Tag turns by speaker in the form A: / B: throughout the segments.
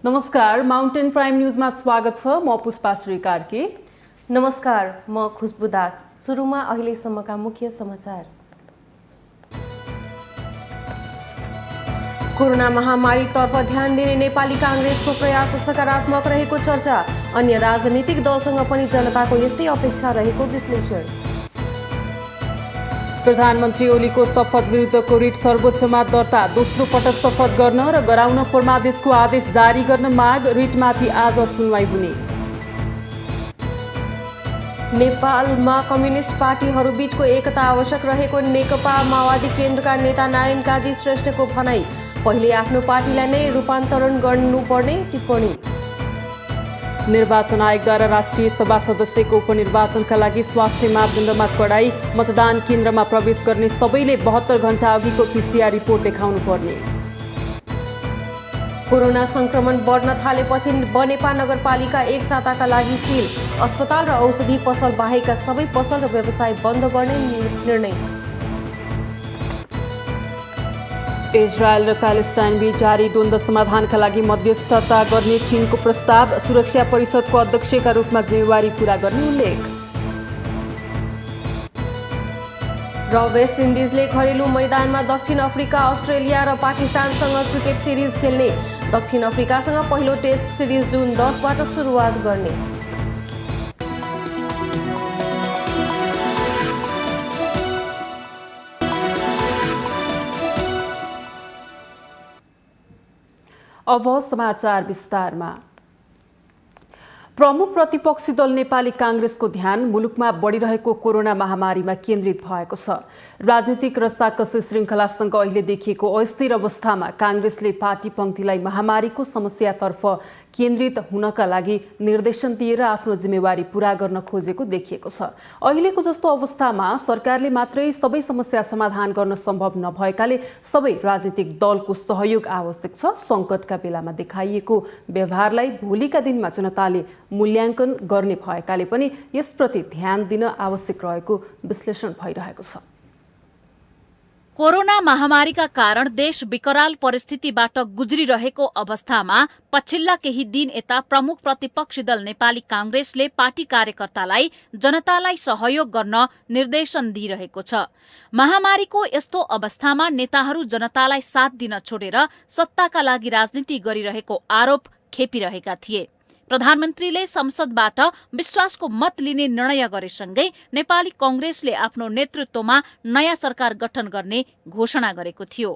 A: नमस्कार, mountain prime न्यूजमा स्वागत छ। म पुष्पा श्री कार्की।
B: नमस्कार, म खुशबु दास। सुरुमा अहिलेसम्मका मुख्य समाचार। कोरोना महामारीतर्फ ध्यान दिने नेपाली कांग्रेसको प्रयास सकारात्मक रहेको चर्चा। अन्य राजनीतिक दलसँग पनि जनताको यस्तै अपेक्षा रहेको विश्लेषण।
A: प्रधानमन्त्री ओलीको शपथ विरुद्धको रिट सर्वोच्चमा दर्ता। दोस्रो पटक शपथ गर्न र गराउन परमादेशको आदेश जारी गर्न माग। रिटमाथि आज सुनवाई हुने।
B: नेपालमा कम्युनिस्ट पार्टीहरूबीचको एकता आवश्यक रहेको नेकपा माओवादी केन्द्रका नेता नारायण काजी श्रेष्ठको भनाई। पहिले आफ्नो पार्टीलाई नै रूपान्तरण गर्नुपर्ने टिप्पणी।
A: निर्वाचन आयोगद्वारा राष्ट्रिय सभा सदस्यको उपनिर्वाचनका लागि स्वास्थ्य मापदण्डमा कडाई। मतदान केन्द्रमा प्रवेश गर्ने सबैले 72 घण्टा अघिको PCR रिपोर्ट देखाउनु पर्ने।
B: कोरोना संक्रमण बढ्न थालेपछि बनेपा नगरपालिका एक साताका लागि सील। अस्पताल र औषधि पसल बाहेकका सबै पसल र व्यवसाय बन्द गर्ने निर्णय।
A: इजरायल र प्यालेस्टाइन बीच जारी द्वन्द्व समाधानका लागि मध्यस्थता गर्ने चीनको प्रस्ताव। सुरक्षा परिषदको अध्यक्षका रूपमा जिम्मेवारी पूरा गर्ने उल्लेख।
B: र वेस्ट इन्डिजले घरेलु मैदानमा दक्षिण अफ्रिका, अस्ट्रेलिया र पाकिस्तानसँग क्रिकेट सिरिज खेल्ने। दक्षिण अफ्रिकासँग पहिलो टेस्ट सिरिज जुन 10बाट सुरुवात गर्ने।
A: अब समाचार विस्तारमा। प्रमुख प्रतिपक्षी दल नेपाली कांग्रेसको ध्यान मुलुकमा बढिरहेको कोरोना महामारीमा केन्द्रित भएको छ। राजनीतिक रसाकसी श्रृङ्खलासँग अहिले देखिएको अस्थिर अवस्थामा कांग्रेसले पार्टी पंक्तिलाई महामारीको समस्यातर्फ केन्द्रित हुनका लागि निर्देशन दिएर आफ्नो जिम्मेवारी पूरा गर्न खोजेको देखिएको छ। अहिलेको जस्तो अवस्थामा सरकारले मात्रै सबै समस्या समाधान गर्न सम्भव नभएकाले सबै राजनीतिक दलको सहयोग आवश्यक छ। संकटका बेलामा देखाइएको व्यवहारलाई भोलिका दिनमा जनताले मूल्याङ्कन गर्ने भएकाले पनि यसप्रति ध्यान दिन आवश्यक रहेको विश्लेषण भइरहेको छ।
C: कोरोना महामारीका कारण देश विकराल परिस्थितिबाट गुज्रिरहेको अवस्थामा पछिल्ला केही दिन यता प्रमुख प्रतिपक्षी दल नेपाली कांग्रेसले पार्टी कार्यकर्तालाई जनतालाई सहयोग गर्न निर्देशन दिइरहेको छ। महामारीको यस्तो अवस्थामा नेताहरू जनतालाई साथ दिन छोडेर सत्ताका लागि राजनीति गरिरहेको आरोप खेपिरहेका थिए। प्रधानमन्त्रीले संसदबाट विश्वासको मत लिने निर्णय गरेसँगै नेपाली कांग्रेसले आफ्नो नेतृत्वमा नयाँ सरकार गठन गर्ने घोषणा गरेको थियो।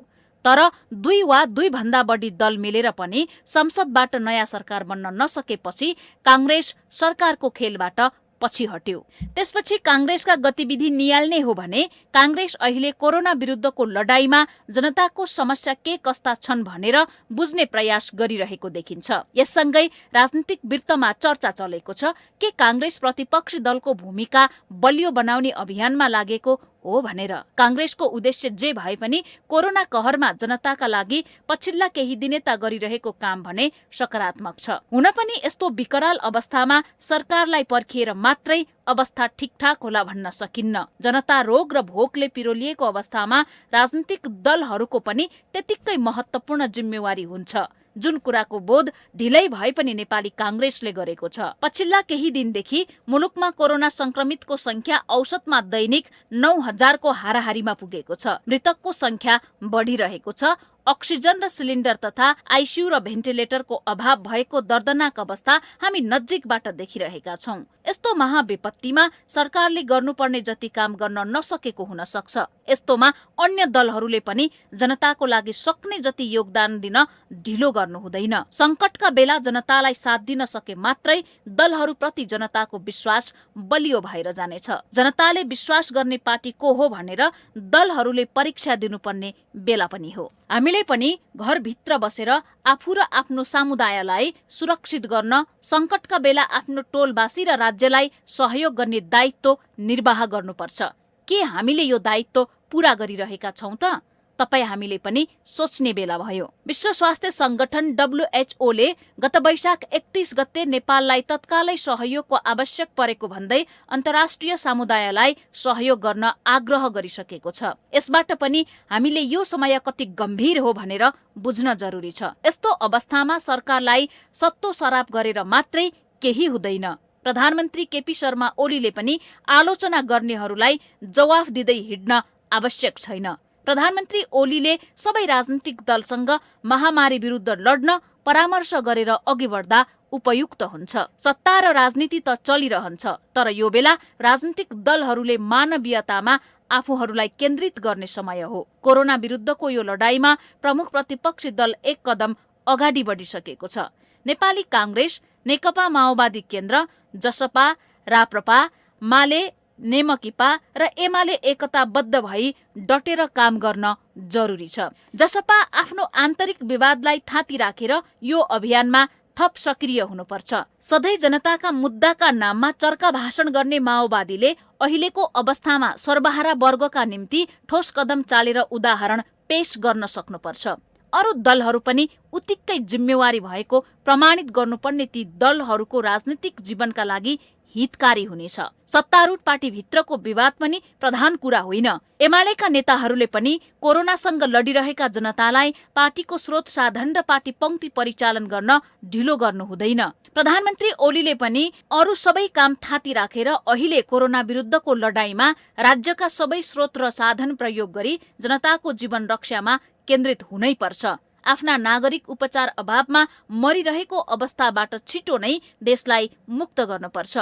C: तर दुई वा दुई भन्दा बढी दल मिलेर पनि संसदबाट नयाँ सरकार बन्न नसकेपछि कांग्रेस सरकारको खेलबाट पछि हट्यो। त्यसपछि कांग्रेसका गतिविधि नियाल्ने हो भने कांग्रेस अहिले कोरोना विरुद्धको लडाईँमा जनताको समस्या के कस्ता छन् भनेर बुझ्ने प्रयास गरिरहेको देखिन्छ। यससँगै राजनीतिक वृत्तमा चर्चा चलेको छ के कांग्रेस प्रतिपक्षी दलको भूमिका बलियो बनाउने अभियानमा लागेको हो भनेर। कांग्रेसको उद्देश्य जे भए पनि कोरोना कहरमा जनताका लागि पछिल्ला केही दिनेता गरिरहेको काम भने सकारात्मक छ। हुन पनि यस्तो विकराल अवस्थामा सरकारलाई पर्खिएर मात्रै अवस्था ठिकठाक होला भन्न सकिन्न। जनता रोग र भोकले पिरोलिएको अवस्थामा राजनीतिक दलहरूको पनि त्यतिकै महत्वपूर्ण जिम्मेवारी हुन्छ, जुन कुराको बोध ढिलै भए पनि नेपाली कांग्रेसले गरेको छ। पछिल्ला केही दिनदेखि मुलुकमा कोरोना संक्रमितको संख्या औसतमा दैनिक 9,000 को हाराहारीमा पुगेको छ। मृतकको संख्या बढिरहेको छ। अक्सिजन र सिलिन्डर तथा आइसियू र भेन्टिलेटरको अभाव भएको दर्दनाक अवस्था हामी नजिकबाट देखिरहेका छौं। यस्तो महाविपत्तिमा सरकारले गर्नुपर्ने जति काम गर्न नसकेको हुन सक्छ। यस्तोमा अन्य दलहरूले पनि जनताको लागि सक्ने जति योगदान दिन ढिलो गर्नु हुँदैन। संकटका बेला जनतालाई साथ दिन सके मात्रै दलहरूप्रति जनताको विश्वास बलियो भएर जानेछ। जनताले विश्वास गर्ने पार्टी को हो भनेर दलहरूले परीक्षा दिनुपर्ने बेला पनि हो। हामीले पनि घरभित्र बसेर आफू र आफ्नो समुदायलाई सुरक्षित गर्न संकटका बेला आफ्नो टोलवासी र राज्यलाई सहयोग गर्ने दायित्व निर्वाह गर्नुपर्छ। के हामीले यो दायित्व पूरा गरिरहेका छौं त? तपाई हामीले पनि सोच्ने बेला भयो। विश्व स्वास्थ्य संगठन WHO ले गत वैशाख 31 गते नेपाललाई तत्कालै सहयोगको आवश्यक परेको भन्दै अन्तर्राष्ट्रिय समुदायलाई सहयोग गर्न आग्रह गरिसकेको छ। यसबाट पनि हामीले यो समय कति गम्भीर हो भनेर बुझ्न जरुरी छ। यस्तो अवस्थामा सरकारलाई सत्तो सराप गरेर मात्रै केही हुँदैन। प्रधानमन्त्री केपी शर्मा ओलीले पनि आलोचना गर्नेहरूलाई जवाफ दिँदै हिँड्न आवश्यक छैन। प्रधानमन्त्री ओलीले सबै राजनीतिक दलसँग महामारी विरुद्ध लड्न परामर्श गरेर अघि बढ्दा उपयुक्त हुन्छ। सत्ता र राजनीति त चलिरहन्छ, तर यो बेला राजनीतिक दलहरूले मानवीयतामा आफूहरूलाई केन्द्रित गर्ने समय हो। कोरोना विरुद्धको यो लडाईँमा प्रमुख प्रतिपक्षी दल एक कदम अगाडि बढिसकेको छ। नेपाली कांग्रेस, नेकपा माओवादी केन्द्र, जसपा, राप्रपा, माले, नेमकिपा र एमाले एकताबद्ध भई डटेर काम गर्न जरुरी छ। जसपा आफ्नो आन्तरिक विवादलाई थाती राखेर यो अभियानमा थप सक्रिय हुनुपर्छ। सधैँ जनताका मुद्दाका नाममा चर्का भाषण गर्ने माओवादीले अहिलेको अवस्थामा सर्वहारा वर्गका निम्ति ठोस कदम चालेर उदाहरण पेश गर्न सक्नुपर्छ। अरू दलहरू पनि उत्तिकै जिम्मेवारी भएको प्रमाणित गर्नुपर्ने ती दलहरूको राजनीतिक जीवनका लागि हितकारी हुनेछ। सत्तारूढ पार्टी भित्रको विवाद पनि प्रधान कुरा होइन। एमालेका नेताहरूले पनि कोरोनासँग लडिरहेका जनतालाई पार्टीको स्रोत साधन र पार्टी पंक्ति परिचालन गर्न ढिलो गर्नु हुँदैन। प्रधानमन्त्री ओलीले पनि अरू सबै काम थाती राखेर अहिले कोरोना विरुद्धको लडाईँमा राज्यका सबै स्रोत र साधन प्रयोग गरी जनताको जीवन रक्षामा केन्द्रित हुनै पर्छ। आफ्ना नागरिक उपचार अभावमा मरिरहेको अवस्थाबाट छिटो नै देशलाई मुक्त गर्नुपर्छ।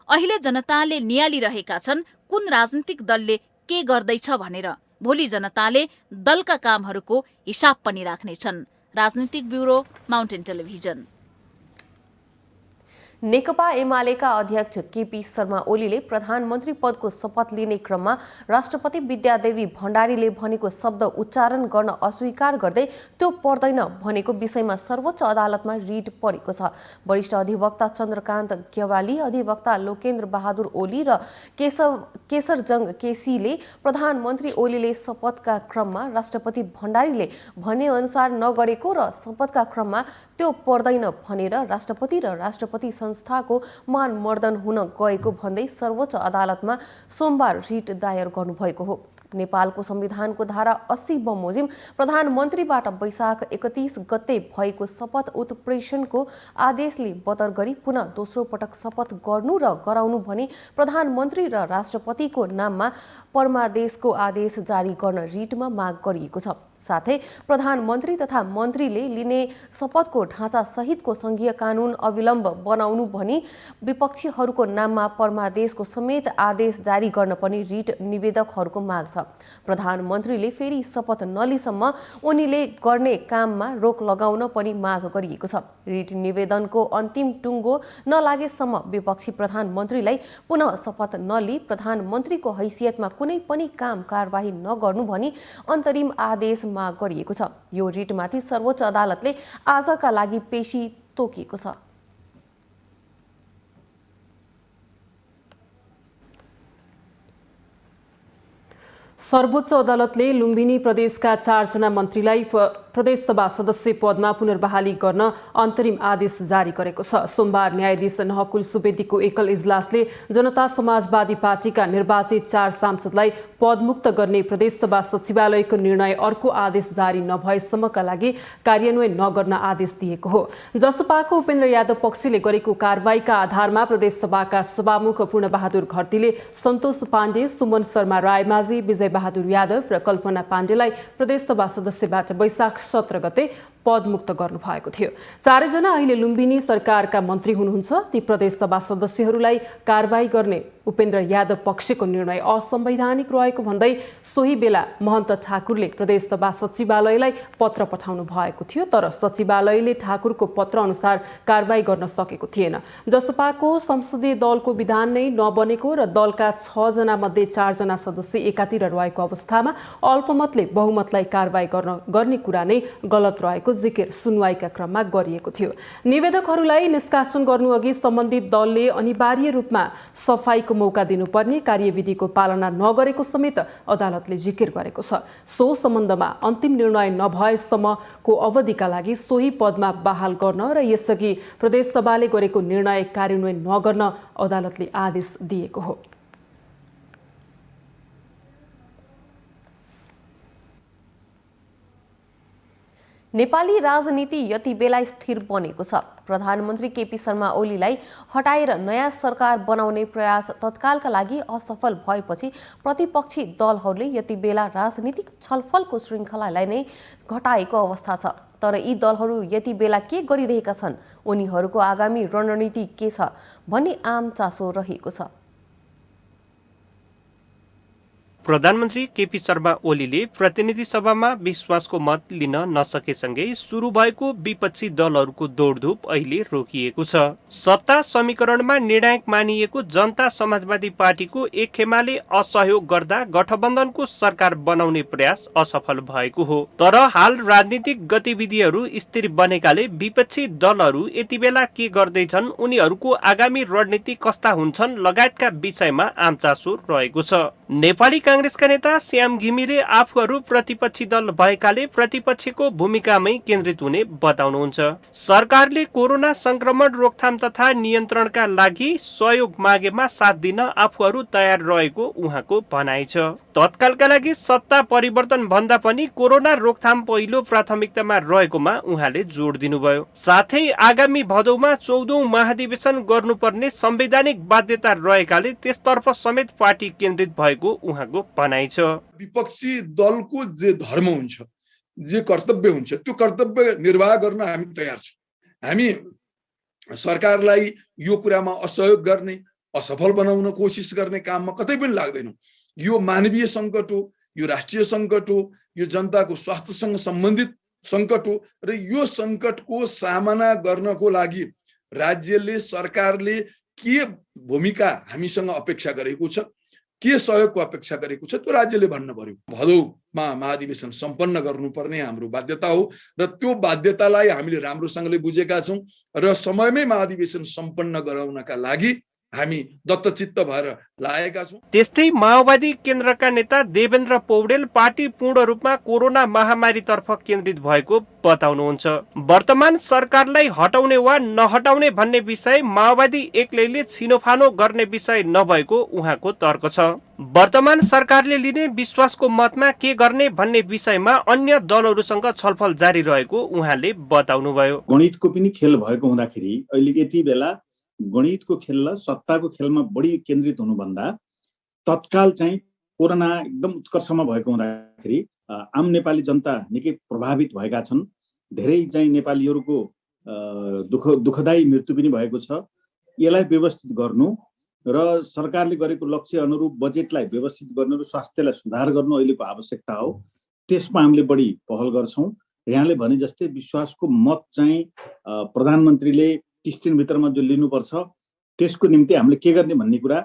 C: अहिले जनताले नियालिरहेका छन् कुन राजनीतिक दलले के गर्दैछ भनेर। भोलि जनताले दलका कामहरूको हिसाब पनि राख्नेछन्। राजनीतिक ब्युरो, माउन्टेन टेलिभिजन।
B: नेकपा एमालेका अध्यक्ष केपी शर्मा ओलीले प्रधानमन्त्री पदको शपथ लिने क्रममा राष्ट्रपति विद्यादेवी भण्डारीले भनेको शब्द उच्चारण गर्न अस्वीकार गर्दै त्यो पर्दैन भनेको विषयमा सर्वोच्च अदालतमा रिट परेको छ। वरिष्ठ अधिवक्ता चन्द्रकान्त ग्यावाली, अधिवक्ता लोकेन्द्र बहादुर ओली र केशरजंग केसीले प्रधानमन्त्री ओलीले शपथका क्रममा राष्ट्रपति भण्डारीले भने अनुसार नगरेको र शपथका क्रममा त्यो पर्दैन भनेर राष्ट्रपति र राष्ट्रपति संस्थाको मानमर्दन हुन गएको भन्दै सर्वोच्च अदालतमा सोमबार रिट दायर गर्नुभएको हो। नेपालको संविधानको धारा 80 बमोजिम प्रधानमन्त्रीबाट वैशाख 31 गते भएको शपथ उत्प्रेषणको आदेशले बदर गरी पुनः दोस्रो पटक शपथ गर्नु र गराउनु भनी प्रधानमन्त्री र राष्ट्रपतिको नाममा परमादेशको आदेश जारी गर्न रिटमा माग गरिएको छ। साथै प्रधानमन्त्री तथा मन्त्रीले लिने शपथको ढाँचा सहितको संघीय कानून अविलम्ब बनाउनु भनी विपक्षीहरूको नाममा परमादेशको समेत आदेश जारी गर्न पनि रिट निवेदकहरूको माग छ। प्रधानमन्त्रीले फेरि शपथ नलिसम्म उनीले गर्ने काममा रोक लगाउन पनि माग गरिएको छ। रिट निवेदनको अन्तिम टुङ्गो नलागेसम्म विपक्षी प्रधानमन्त्रीलाई पुनः शपथ नलिई प्रधानमन्त्रीको हैसियतमा कुनै पनि काम कारबाही नगर्नु भनी अन्तरिम आदेश माग गरिएको छ। यो रिटमाथि सर्वोच्च अदालतले आजका लागि पेशी तोकेको छ।
A: सर्वोच्च अदालतले लुम्बिनी प्रदेशका 4 जना मन्त्रीलाई प्रदेशसभा सदस्य पदमा पुनर्बहाली गर्न अन्तरिम आदेश जारी गरेको छ। सोमबार न्यायाधीश नहकुल सुवेदीको एकल इजलासले जनता समाजवादी पार्टीका निर्वाचित 4 सांसदलाई पदमुक्त गर्ने प्रदेशसभा सचिवालयको निर्णय अर्को आदेश जारी नभएसम्मका लागि कार्यान्वयन नगर्न आदेश दिएको हो। जसपाको उपेन्द्र यादव पक्षले गरेको कारबाहीका आधारमा प्रदेशसभाका सभामुख पूर्णबहादुर घरतीले सन्तोष पाण्डे, सुमन शर्मा रायमाझी, विजय बहादुर यादव र कल्पना पाण्डेलाई प्रदेशसभा सदस्यबाट वैशाख 17 गते पदमुक्त गर्नुभएको थियो। 4 जना अहिले लुम्बिनी सरकारका मन्त्री हुनुहुन्छ। ती प्रदेशसभा सदस्यहरूलाई कारबाही गर्ने उपेन्द्र यादव पक्षको निर्णय असंवैधानिक रहेको भन्दै सोही बेला महन्त ठाकुरले प्रदेशसभा सचिवालयलाई पत्र पठाउनु भएको थियो, तर सचिवालयले ठाकुरको पत्र अनुसार कारबाही गर्न सकेको थिएन। जसपाको संसदीय दलको विधान नै नबनेको र दलका 6 जना मध्ये 4 जना सदस्य एकातिर रहेको अवस्थामा अल्पमतले बहुमतलाई कारबाही गर्ने कुरा नै गलत रहेको जिकिर सुनवाईका क्रममा गरिएको थियो। निवेदकहरूलाई निष्कासन गर्नुअघि सम्बन्धित दलले अनिवार्य रूपमा सफाईको मौका दिनुपर्ने कार्यविधिको पालना नगरेको समेत अदालतले जिकिर गरेको छ। सो सम्बन्धमा अन्तिम निर्णय नभएसम्मको अवधिका लागि सोही पदमा बहाल गर्न र यसअघि प्रदेशसभाले गरेको निर्णय कार्यान्वयन नगर्न अदालतले आदेश दिएको हो।
B: नेपाली राजनीति यति बेला स्थिर बनेको छ। प्रधानमन्त्री केपी शर्मा ओलीलाई हटाएर नयाँ सरकार बनाउने प्रयास तत्कालका लागि असफल भएपछि प्रतिपक्षी दलहरूले यति बेला राजनीतिक छलफलको श्रृङ्खलालाई नै घटाएको अवस्था छ। तर यी दलहरू यति बेला के गरिरहेका छन्, उनीहरूको आगामी रणनीति के छ भन्ने आम चासो रहेको छ।
D: प्रधानमन्त्री केपी शर्मा ओलीले प्रतिनिधि सभामा विश्वासको मत लिन नसकेसँगै सुरु भएको विपक्षी दलहरूको दौडधुप अहिले रोकिएको छ। सत्ता समीकरणमा निर्णायक मानिएको जनता समाजवादी पार्टीको एक खेमाले असहयोग गर्दा गठबन्धनको सरकार बनाउने प्रयास असफल भएको हो। तर हाल राजनीतिक गतिविधिहरू स्थिर बनेकाले विपक्षी दलहरू यति बेला के गर्दैछन्, उनीहरूको आगामी रणनीति कस्ता हुन्छन् लगायतका विषयमा आमचासो रहेको छ। नेपाली कांग्रेसका नेता श्याम घिमिरे आफूहरू प्रतिपक्षी दल भएकाले प्रतिपक्षको भूमिकामै केन्द्रित हुने बताउनुहुन्छ। सरकारले कोरोना संक्रमण रोकथाम तथा नियन्त्रणका लागि सहयोग मागेमा साथ दिन आफूहरू तयार रहेको उहाँको भनाइ छ। तत्कालका लागि सत्ता परिवर्तन भन्दा पनि कोरोना रोकथाम पहिलो प्राथमिकतामा रहेकोमा उहाँले जोड दिनुभयो। साथै आगामी भदौमा 14औं महाधिवेशन गर्नुपर्ने संवैधानिक बाध्यता रहेकाले त्यसतर्फ समेत पार्टी केन्द्रित भएको उहाँको भनाइ छ।
E: विपक्षी दलको जे धर्म हुन्छ, जे कर्तव्य हुन्छ, त्यो कर्तव्य निर्वाह गर्न हामी तयार छौँ। हामी सरकारलाई यो कुरामा असहयोग गर्ने, असफल बनाउन कोसिस गर्ने काममा कतै पनि लाग्दैनौँ। यो मानवीय सङ्कट हो, यो राष्ट्रिय सङ्कट हो, यो जनताको स्वास्थ्यसँग सम्बन्धित सङ्कट हो र यो सङ्कटको सामना गर्नको लागि राज्यले, सरकारले के भूमिका हामीसँग अपेक्षा गरेको छ, के सहयोगको अपेक्षा गरेको छ, त्यो राज्यले भन्न पर्यो। भदौमा महाधिवेशन सम्पन्न गर्नुपर्ने हाम्रो बाध्यता हो र त्यो बाध्यतालाई हामीले राम्रोसँगले बुझेका छौँ र समयमै महाधिवेशन सम्पन्न गराउनका लागि हामी दत्तचित्त भएर लागेका छौँ।
D: त्यस्तै माओवादी केन्द्रका नेता देवेन्द्र पौडेल पार्टी पूर्ण रूपमा कोरोना महामारीतर्फ केन्द्रित भएको बताउनुहुन्छ। वर्तमान सरकारलाई हटाउने वा नहटाउने भन्ने विषय माओवादी एक्लैले छिनोफानो गर्ने विषय नभएको उहाँको तर्क छ। वर्तमान सरकारले लिने विश्वासको मतमा के गर्ने भन्ने विषयमा अन्य दलहरूसँग छलफल जारी रहेको उहाँले बताउनुभयो।
F: गणितको पनि खेल भएको हुँदाखेरि अहिले यति बेला गणितको खेल र सत्ताको खेलमा बढी केन्द्रित हुनुभन्दा तत्काल चाहिँ कोरोना एकदम उत्कर्षमा भएको हुँदाखेरि आम नेपाली जनता निकै प्रभावित भएका छन्। धेरै चाहिँ नेपालीहरूको दुःखदायी मृत्यु पनि भएको छ। यसलाई व्यवस्थित गर्नु र सरकारले गरेको लक्ष्य अनुरूप बजेटलाई व्यवस्थित गर्नु र स्वास्थ्यलाई सुधार गर्नु अहिलेको आवश्यकता हो। त्यसमा हामीले बढी पहल गर्छौँ। यहाँले भने जस्तै विश्वासको मत चाहिँ प्रधानमन्त्रीले 30 दिनभित्रमा जो लिनुपर्छ त्यसको निम्ति हामीले के गर्ने भन्ने कुरा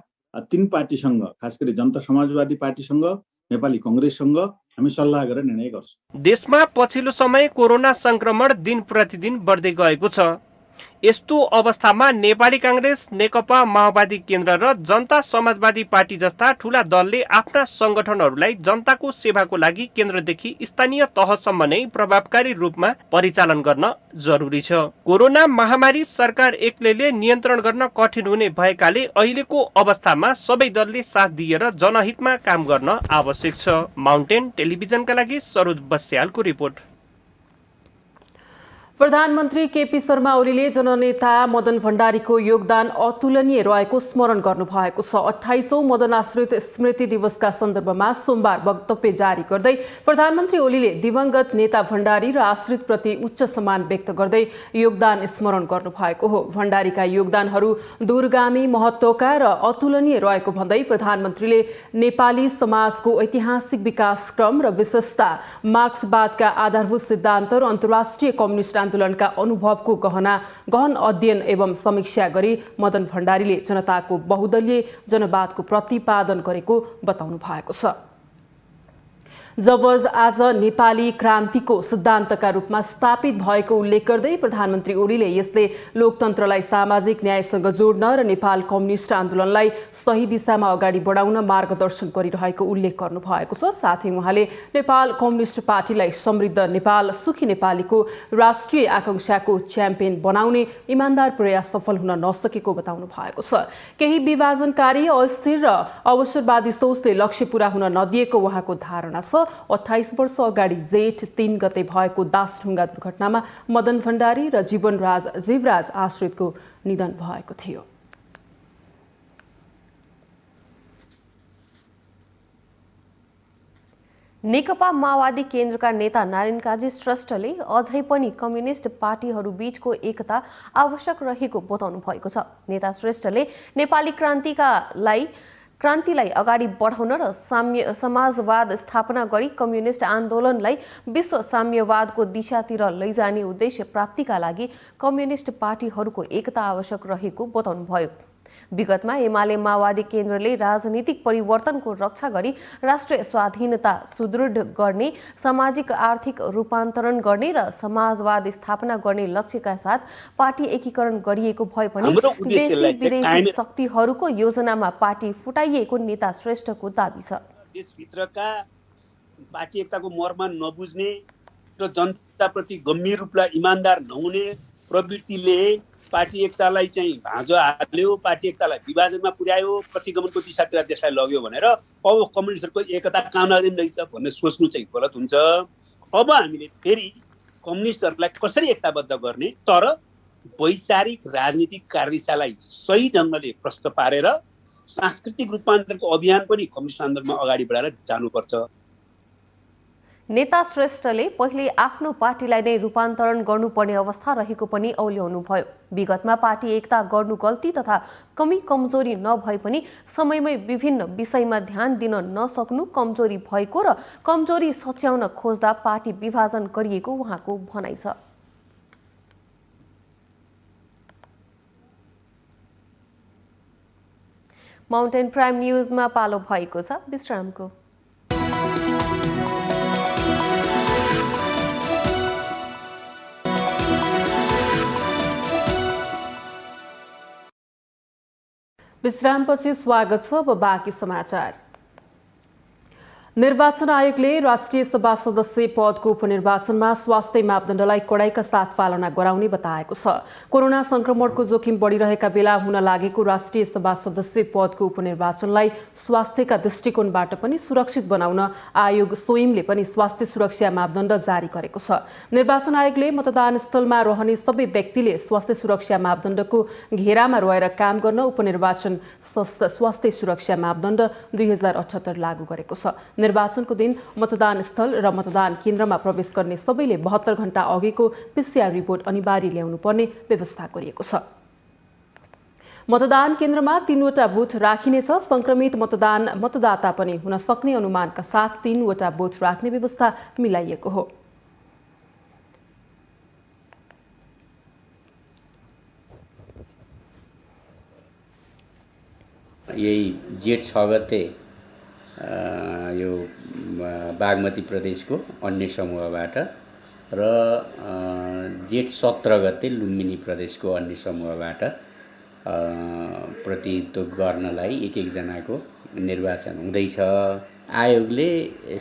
F: तीन पार्टीसँग, खास गरी जनता समाजवादी पार्टीसँग, नेपाली कांग्रेससँग हामी सल्लाह गरेर निर्णय गर्छौँ।
D: देशमा पछिल्लो समय कोरोना संक्रमण दिन प्रतिदिन बढ्दै गएको छ। यस्तो अवस्थामा नेपाली कांग्रेस, नेकपा माओवादी केन्द्र र जनता समाजवादी पार्टी जस्ता ठूला दलले आफ्ना संगठनहरूलाई जनताको सेवाको लागि केन्द्रदेखि स्थानीय तहसम्म नै प्रभावकारी रूपमा परिचालन गर्न जरुरी छ। कोरोना महामारी सरकार एक्लैले नियन्त्रण गर्न कठिन हुने भएकाले अहिलेको अवस्थामा सबै दलले साथ दिएर जनहितमा काम गर्न आवश्यक छ। माउन्टेन टेलिभिजनका लागि सरोज बस्यालको रिपोर्ट।
A: प्रधानमन्त्री केपी शर्मा ओलीले जननेता मदन भण्डारीको योगदान अतुलनीय रहेको स्मरण गर्नुभएको छ। 28औं मदनाश्रित स्मृति दिवसका सन्दर्भमा सोमबार वक्तव्य जारी गर्दै प्रधानमन्त्री ओलीले दिवंगत नेता भण्डारी र आश्रितप्रति उच्च सम्मान व्यक्त गर्दै योगदान स्मरण गर्नुभएको हो। भण्डारीका योगदानहरू दूरगामी महत्त्वका र अतुलनीय रहेको भन्दै प्रधानमन्त्रीले नेपाली समाजको ऐतिहासिक विकासक्रम र विशेषता, मार्क्सवादका आधारभूत सिद्धान्त र अन्तर्राष्ट्रिय कम्युनिस्ट आन्दोलनका अनुभवको गहन अध्ययन एवं समीक्षा गरी मदन भण्डारीले जनताको बहुदलीय जनवादको प्रतिपादन गरेको बताउनु भएको छ। जवज आज नेपाली क्रान्तिको सिद्धान्तका रूपमा स्थापित भएको उल्लेख गर्दै प्रधानमन्त्री ओलीले यसले लोकतन्त्रलाई सामाजिक न्यायसँग जोड्न र नेपाल कम्युनिस्ट आन्दोलनलाई सही दिशामा अगाडि बढाउन मार्गदर्शन गरिरहेको उल्लेख गर्नुभएको छ। साथै उहाँले नेपाल कम्युनिस्ट पार्टीलाई समृद्ध नेपाल सुखी नेपालीको राष्ट्रिय आकांक्षाको च्याम्पियन बनाउने इमान्दार प्रयास सफल हुन नसकेको बताउनु भएको छ। केही विभाजनकारी अस्थिर र अवसरवादी सोचले लक्ष्य पूरा हुन नदिएको उहाँको धारणा छ। 28 वर्ष अगाडि जेठ 3 गते भएको दासढुङ्गा दुर्घटनामा मदन भण्डारी र जीवराज आश्रितको निधन भएको थियो।
B: नेकपा माओवादी केन्द्रका नेता नारायण काजी श्रेष्ठले अझै पनि कम्युनिस्ट पार्टीहरू बीचको एकता आवश्यक रहेको बताउनु भएको छ। नेता श्रेष्ठले नेपाली क्रान्तिलाई अगाडि बढाउन र समाजवाद स्थापना गरी कम्युनिस्ट आन्दोलनलाई विश्व साम्यवादको दिशातिर लैजाने उद्देश्य प्राप्तिका लागि कम्युनिस्ट पार्टीहरूको एकता आवश्यक रहेको बताउनुभयो। विगतमा एमाले माओवादी केन्द्रले राजनीतिक परिवर्तनको रक्षा गरी राष्ट्रिय स्वाधीनता सुदृढ गर्ने, सामाजिक आर्थिक रूपान्तरण गर्ने र समाजवाद स्थापना गर्ने लक्ष्यका साथ पार्टी एकीकरण गरिएको भए पनि देशी विदेशी शक्तिहरूको योजनामा पार्टी फुटाइएको नेता श्रेष्ठको दाबी छ।
G: देशभित्रका पार्टी एकताको मर्म नबुझ्ने र जनताप्रति गम्भीर रूपले इमान्दार नहुने प्रवृत्तिले पार्टी एकतालाई चाहिँ भाँजो हाल्यो, पार्टी एकतालाई विभाजनमा पुर्यायो, प्रतिगमनको दिशातिर देशलाई लग्यो भनेर अब कम्युनिस्टहरूको एकता काम लाग्दैन रहेछ भन्ने सोच्नु चाहिँ गलत हुन्छ। अब हामीले फेरि कम्युनिस्टहरूलाई कसरी एकताबद्ध गर्ने, तर वैचारिक राजनीतिक कार्यदिशालाई सही ढङ्गले प्रश्न पारेर सांस्कृतिक रूपान्तरणको अभियान पनि कम्युनिस्ट आन्दोलनमा अगाडि बढाएर जानुपर्छ।
B: नेता श्रेष्ठले पहिले आफ्नो पार्टीलाई नै रूपान्तरण गर्नुपर्ने अवस्था रहेको पनि औल्याउनुभयो। विगतमा पार्टी एकता गर्नु गल्ती तथा कमी कमजोरी नभए पनि समयमै विभिन्न विषयमा ध्यान दिन नसक्नु कमजोरी भएको र कमजोरी सच्याउन खोज्दा पार्टी विभाजन गरिएको उहाँको भनाइ छ। माउन्टेन प्राइम न्युजमा पालो भएको छ विश्रामको।
A: विश्रामपछि स्वागत छ। अब बाँकी समाचार। निर्वाचन आयोगले राष्ट्रिय सभा सदस्य पदको उपनिर्वाचनमा स्वास्थ्य मापदण्डलाई कडाइका साथ पालना गराउने बताएको छ। कोरोना संक्रमणको जोखिम बढिरहेका बेला हुन लागेको राष्ट्रिय सभा सदस्य पदको उपनिर्वाचनलाई स्वास्थ्यका दृष्टिकोणबाट पनि सुरक्षित बनाउन आयोग स्वयंले पनि स्वास्थ्य सुरक्षा मापदण्ड जारी गरेको छ। निर्वाचन आयोगले मतदान स्थलमा रहने सबै व्यक्तिले स्वास्थ्य सुरक्षा मापदण्डको घेरामा रहेर काम गर्न उपनिर्वाचन स्वास्थ्य सुरक्षा मापदण्ड 2078 लागू गरेको छ। निर्वाचनको दिन मतदान स्थल र मतदान केन्द्रमा प्रवेश गर्ने सबैले 72 घण्टा अघिको PCR रिपोर्ट अनिवार्य ल्याउनु पर्ने व्यवस्था गरिएको छ। मतदान केन्द्रमा 3 वटा बुथ राखिनेछ। संक्रमित मतदाता पनि हुन सक्ने अनुमानका साथ 3 वटा बुथ राख्ने व्यवस्था मिलाइएको हो।
H: यही जेठ 6 गते यो बागमती प्रदेशको अन्य समूहबाट र जेठ 17 गते लुम्बिनी प्रदेशको अन्य समूहबाट प्रतिनिधित्व गर्नलाई एक जनाको निर्वाचन हुँदैछ। आयोगले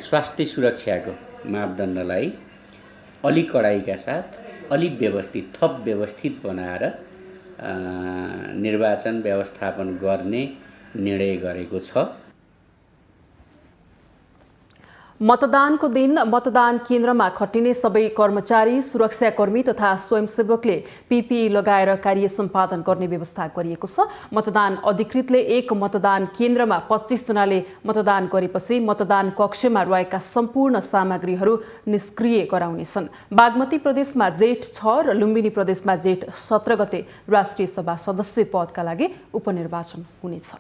H: स्वास्थ्य सुरक्षाको मापदण्डलाई अलि कडाइका साथ अलि थप व्यवस्थित बनाएर निर्वाचन व्यवस्थापन गर्ने निर्णय गरेको छ।
A: मतदानको दिन मतदान केन्द्रमा खटिने सबै कर्मचारी, सुरक्षाकर्मी तथा स्वयंसेवकले PPE लगाएर कार्य सम्पादन गर्ने व्यवस्था गरिएको छ। मतदान अधिकृतले एक मतदान केन्द्रमा 25 जनाले मतदान गरेपछि मतदान कक्षमा रहेका सम्पूर्ण सामग्रीहरू निष्क्रिय गराउनेछन्। बागमती प्रदेशमा जेठ 6 र लुम्बिनी प्रदेशमा जेठ 17 गते राष्ट्रिय सभा सदस्य पदका लागि उपनिर्वाचन हुनेछ।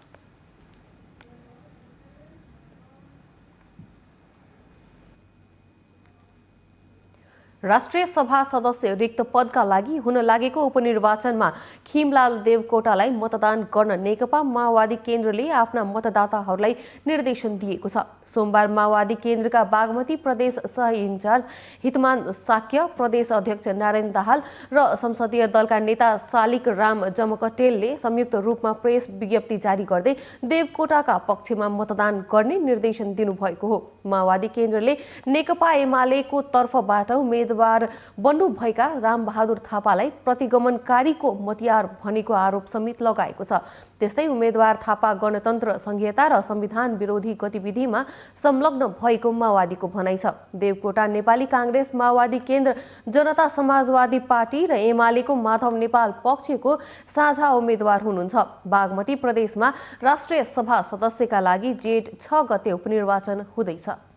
B: राष्ट्रिय सभा सदस्य रिक्त पदका लागि हुन लागेको उपनिर्वाचनमा खिमलाल देवकोटालाई मतदान गर्न नेकपा माओवादी केन्द्रले आफ्ना मतदाताहरूलाई निर्देशन दिएको छ। सोमबार माओवादी केन्द्रका बागमती प्रदेश सह इन्चार्ज हितमान साक्य, प्रदेश अध्यक्ष नारायण दाहाल र संसदीय दलका नेता शालिक राम जमकटेलले संयुक्त रूपमा प्रेस विज्ञप्ति जारी गर्दै देवकोटाका पक्षमा मतदान गर्ने निर्देशन दिनुभएको हो। माओवादी केन्द्रले नेकपा एमालेको तर्फबाट उम्मेदवार बन्नुभएका रामबहादुर थापालाई प्रतिगमनकारीको मतियार भनेको आरोप समेत लगाएको छ। त्यस्तै उम्मेदवार थापा गणतन्त्र संहिता र संविधान विरोधी गतिविधिमा संलग्न भएको माओवादीको भनाइ छ। देवकोटा नेपाली काङ्ग्रेस, माओवादी केन्द्र, जनता समाजवादी पार्टी र एमालेको माधव नेपाल पक्षको साझा उम्मेदवार हुनुहुन्छ। बागमती प्रदेशमा राष्ट्रिय सभा सदस्यका लागि जेठ 6 गते उपनिर्वाचन हुँदैछ।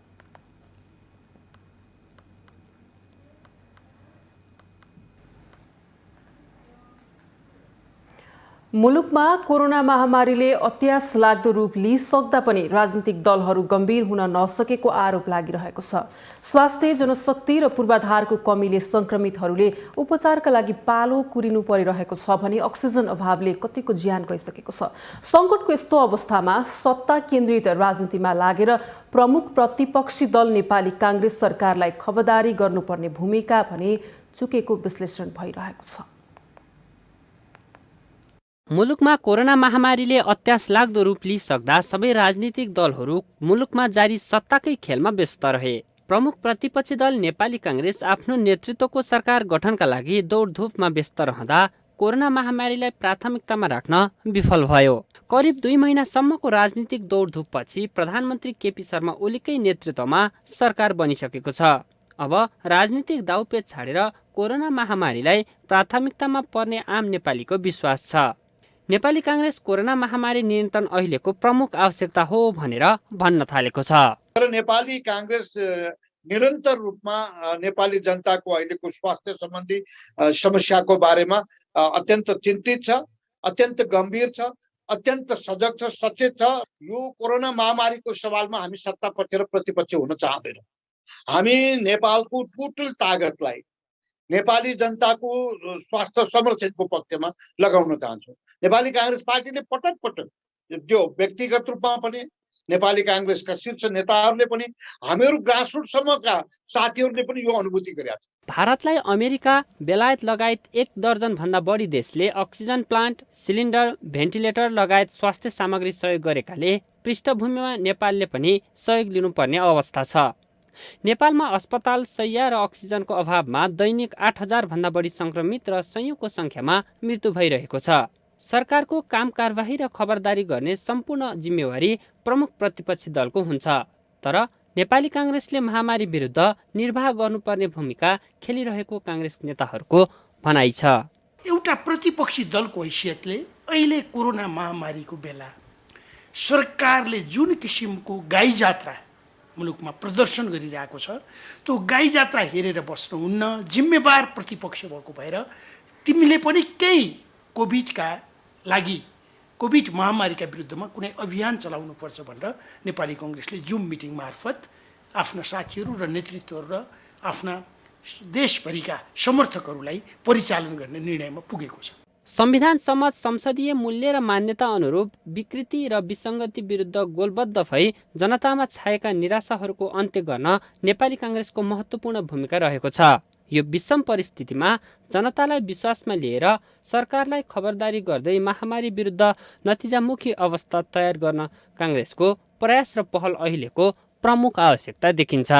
A: मुलुकमा कोरोना महामारीले अत्यास लाग्दो रूप लिइसक्दा पनि राजनीतिक दलहरू गम्भीर हुन नसकेको आरोप लागिरहेको छ। स्वास्थ्य, जनशक्ति र पूर्वाधारको कमीले संक्रमितहरूले उपचारका लागि पालो कुरिनु परिरहेको छ भने अक्सिजन अभावले कतिको ज्यान गइसकेको छ। सङ्कटको यस्तो अवस्थामा सत्ता केन्द्रित राजनीतिमा लागेर प्रमुख प्रतिपक्षी दल नेपाली काङ्ग्रेस सरकारलाई खबरदारी गर्नुपर्ने भूमिका भने चुकेको विश्लेषण भइरहेको छ।
I: मुलुकमा कोरोना महामारीले अत्यास लाग्दो रूप लिइसक्दा सबै राजनीतिक दलहरू मुलुकमा जारी सत्ताकै खेलमा व्यस्त रहे। प्रमुख प्रतिपक्षी दल नेपाली काङ्ग्रेस आफ्नो नेतृत्वको सरकार गठनका लागि दौडधुपमा व्यस्त रहँदा कोरोना महामारीलाई प्राथमिकतामा राख्न विफल भयो। करिब 2 महिनासम्मको राजनीतिक दौडधुपपछि प्रधानमन्त्री केपी शर्मा ओलीकै नेतृत्वमा सरकार बनिसकेको छ। अब राजनीतिक दाउपेच छाडेर कोरोना महामारीलाई प्राथमिकतामा पर्ने आम नेपालीको विश्वास छ। नेपाली काङ्ग्रेस कोरोना महामारी नियन्त्रण अहिलेको प्रमुख आवश्यकता हो भनेर भन्न थालेको छ।
J: तर नेपाली काङ्ग्रेस निरन्तर रूपमा नेपाली जनताको अहिलेको स्वास्थ्य सम्बन्धी समस्याको बारेमा अत्यन्त चिन्तित छ, अत्यन्त गम्भीर छ, अत्यन्त सजग छ, सचेत छ। यो कोरोना महामारीको सवालमा हामी सत्ता पक्ष र प्रतिपक्ष हुन चाहँदैनौँ। हामी नेपालको टोटल तागतलाई नेपाली जनताको स्वास्थ्य संरक्षणको पक्षमा लगाउन चाहन्छौँ। नेपाली काङ्ग्रेस पार्टीले पटक पटक जो व्यक्तिगत रूपमा पनि नेपाली काङ्ग्रेसका शीर्ष नेताहरूले पनि हामीहरू ग्रासरुटसम्मका साथीहरूले पनि यो अनुभूति गरेका छन्।
I: भारतलाई अमेरिका, बेलायत लगायत 1 दर्जन भन्दा बढी देशले अक्सिजन प्लान्ट, सिलिन्डर, भेन्टिलेटर लगायत स्वास्थ्य सामग्री सहयोग गरेकाले पृष्ठभूमिमा नेपालले पनि सहयोग लिनुपर्ने अवस्था छ। नेपालमा अस्पताल, शैय्या र अक्सिजनको अभावमा दैनिक 8000 भन्दा बढी संक्रमित र संयौंको संख्यामा मृत्यु भइरहेको छ। सरकारको काम कारबाही र खबरदारी गर्ने सम्पूर्ण जिम्मेवारी प्रमुख प्रतिपक्षी दलको हुन्छ। तर नेपाली काङ्ग्रेसले महामारी विरुद्ध निर्वाह गर्नुपर्ने भूमिका खेलिरहेको काङ्ग्रेस नेताहरूको भनाइ छ।
K: एउटा प्रतिपक्षी दलको हैसियतले अहिले कोरोना महामारीको बेला सरकारले जुन किसिमको गाई जात्रा मुलुकमा प्रदर्शन गरिरहेको छ, त्यो गाई जात्रा हेरेर बस्नुहुन्न। जिम्मेवार प्रतिपक्ष भएको भएर तिमीले पनि केही कोभिडका लागि, कोभिड महामारीका विरुद्धमा कुनै अभियान चलाउनुपर्छ भनेर नेपाली काङ्ग्रेसले जुम मिटिङ मार्फत आफ्ना साथीहरू र नेतृत्वहरू र आफ्ना देशभरिका समर्थकहरूलाई परिचालन गर्ने निर्णयमा पुगेको छ।
I: संविधान सम्मत संसदीय मूल्य र मान्यता अनुरूप विकृति र विसङ्गति विरुद्ध गोलबद्ध भई जनतामा छाएका निराशाहरूको अन्त्य गर्न नेपाली काङ्ग्रेसको महत्त्वपूर्ण भूमिका रहेको छ। यो विषम परिस्थितिमा जनतालाई विश्वासमा लिएर सरकारलाई खबरदारी गर्दै महामारी विरुद्ध नतिजामुखी अवस्था तयार गर्न काङ्ग्रेसको प्रयास र पहल अहिलेको प्रमुख आवश्यकता देखिन्छ।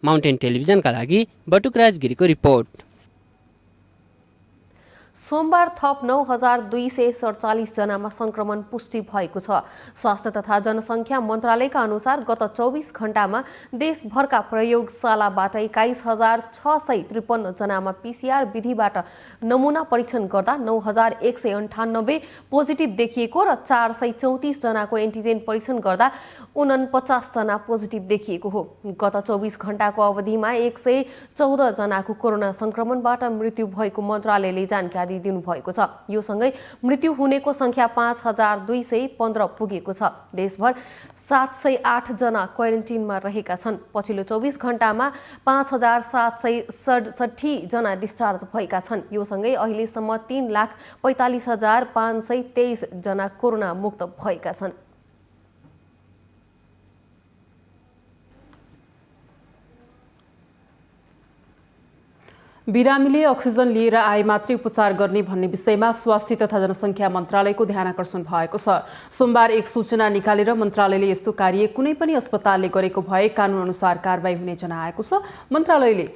I: माउन्टेन टेलिभिजनका लागि बटुकराज गिरीको रिपोर्ट।
B: सोमबार थप 9247 जनामा संक्रमण पुष्टि भएको छ। स्वास्थ्य तथा जनसङ्ख्या मन्त्रालयका अनुसार गत 24 घण्टामा देशभरका प्रयोगशालाबाट 21653 जनामा PCR विधिबाट नमुना परीक्षण गर्दा 9198 पोजिटिभ देखिएको र 434 जनाको एन्टिजेन परीक्षण गर्दा 49 जना पोजिटिभ देखिएको हो। गत 24 घण्टाको अवधिमा 114 जनाको कोरोना संक्रमणबाट मृत्यु भएको मन्त्रालयले जानकारी जानकारी दिनुभएको छ। यो सँगै मृत्यु हुनेको संख्या 5215 पुगेको छ। देशभर 708 जना क्वारेन्टिनमा रहेका छन्। पछिल्लो 24 घण्टामा 5767 जना डिस्चार्ज भएका छन्। यो सँगै अहिलेसम्म 3,45,523 जना कोरोना मुक्त भएका छन्।
A: बिरामीले अक्सिजन लिएर आए मात्रै उपचार गर्ने भन्ने विषयमा स्वास्थ्य तथा जनसङ्ख्या मन्त्रालयको ध्यानाकर्षण भएको छ। सोमबार एक सूचना निकालेर मन्त्रालयले यस्तो कार्य कुनै पनि अस्पतालले गरेको भए कानुन अनुसार कारबाही हुने जनाएको छ। मन्त्रालयले